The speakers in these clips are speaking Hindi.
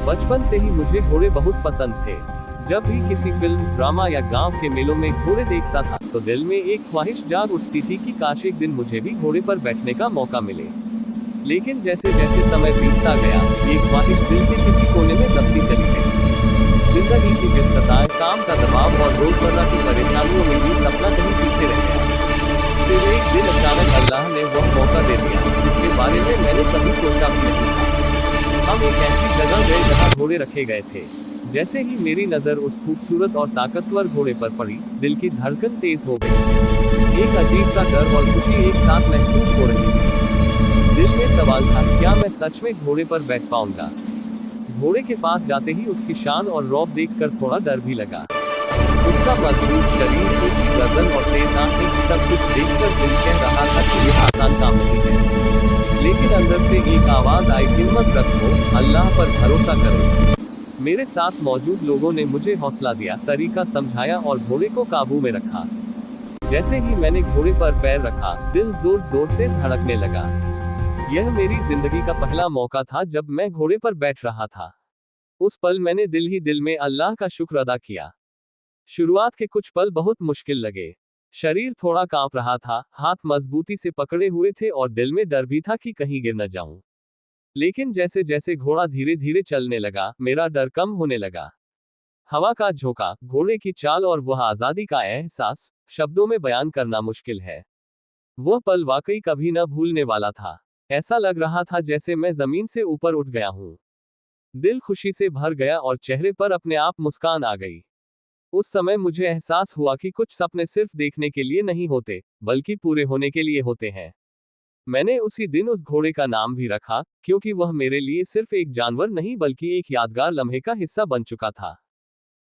बचपन से ही मुझे घोड़े बहुत पसंद थे। जब भी किसी फिल्म, ड्रामा या गांव के मेलों में घोड़े देखता था तो दिल में एक ख्वाहिश जाग उठती थी कि काश एक दिन मुझे भी घोड़े पर बैठने का मौका मिले। लेकिन जैसे जैसे समय बीतता गया, ये ख्वाहिश दिल के किसी कोने में दबती चली गई। जिंदगी की व्यस्तताएं, काम का दबाव और रोजमर्रा की परेशानियों में भी सपना कहीं पीछे रह गया। फिर एक दिन अचानक अल्लाह ने वह मौका दे दिया जिसके बारे में मैंने कभी सोचा भी नहीं था। हम एक ऐसी जगह गए जहाँ घोड़े रखे गए थे। जैसे ही मेरी नजर उस खूबसूरत और ताकतवर घोड़े पर पड़ी, दिल की धड़कन तेज हो गई। एक अजीब सा डर और खुशी एक साथ महसूस हो रही थी। दिल में सवाल था, क्या मैं सच में घोड़े पर बैठ पाऊंगा? घोड़े के पास जाते ही उसकी शान और रौब देखकर थोड़ा डर भी लगा। उसका मजबूत शरीर, ऊंची गर्दन और तेज आंखें, सब कुछ देखकर दिल कह रहा था कि यह आसान काम नहीं है। लेकिन अंदर से एक आवाज आई, हिम्मत रखो, अल्लाह पर भरोसा करो। मेरे साथ मौजूद लोगों ने मुझे हौसला दिया, तरीका समझाया और घोड़े को काबू में रखा। जैसे ही मैंने घोड़े पर पैर रखा, दिल जोर जोर से धड़कने लगा। यह मेरी जिंदगी का पहला मौका था जब मैं घोड़े पर बैठ रहा था। उस पल मैंने दिल ही दिल में अल्लाह का शुक्र अदा किया। शुरुआत के कुछ पल बहुत मुश्किल लगे। शरीर थोड़ा कांप रहा था, हाथ मजबूती से पकड़े हुए थे और दिल में डर भी था कि कहीं गिर न जाऊं। लेकिन जैसे जैसे घोड़ा धीरे धीरे चलने लगा, मेरा डर कम होने लगा। हवा का झोंका, घोड़े की चाल और वह आजादी का एहसास शब्दों में बयान करना मुश्किल है। वह पल वाकई कभी न भूलने वाला था। ऐसा लग रहा था जैसे मैं जमीन से ऊपर उठ गया हूं। दिल खुशी से भर गया और चेहरे पर अपने आप मुस्कान आ गई। उस समय मुझे एहसास हुआ कि कुछ सपने सिर्फ देखने के लिए नहीं होते, बल्कि पूरे होने के लिए होते हैं। मैंने उसी दिन उस घोड़े का नाम भी रखा, क्योंकि वह मेरे लिए सिर्फ एक जानवर नहीं बल्कि एक यादगार लम्हे का हिस्सा बन चुका था।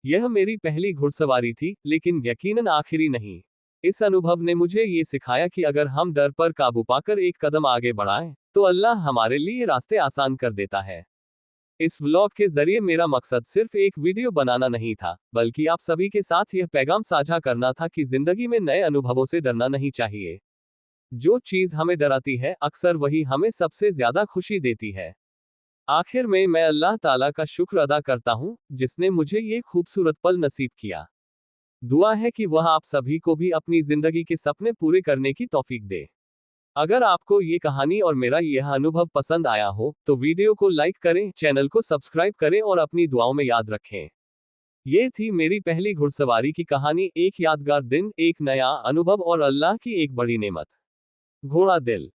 यह मेरी पहली घुड़सवारी थी, लेकिन यकीनन आखिरी नहीं। इस अनुभव ने मुझे ये सिखाया कि अगर हम डर पर काबू पाकर एक कदम आगे बढ़ाएं, तो अल्लाह हमारे लिए रास्ते आसान कर देता है। इस व्लॉग के जरिए मेरा मकसद सिर्फ एक वीडियो बनाना नहीं था, बल्कि आप सभी के साथ यह पैगाम साझा करना था कि जिंदगी में नए अनुभवों से डरना नहीं चाहिए। जो चीज हमें डराती है, अक्सर वही हमें सबसे ज्यादा खुशी देती है। आखिर में मैं अल्लाह ताला का शुक्र अदा करता हूँ, जिसने मुझे ये खूबसूरत पल नसीब किया। दुआ है कि वह आप सभी को भी अपनी जिंदगी के सपने पूरे करने की तौफीक दे। अगर आपको ये कहानी और मेरा यह अनुभव पसंद आया हो, तो वीडियो को लाइक करें, चैनल को सब्सक्राइब करें और अपनी दुआओं में याद रखें। ये थी मेरी पहली घुड़सवारी की कहानी, एक यादगार दिन, एक नया अनुभव और अल्लाह की एक बड़ी नेमत। घोड़ा दिल।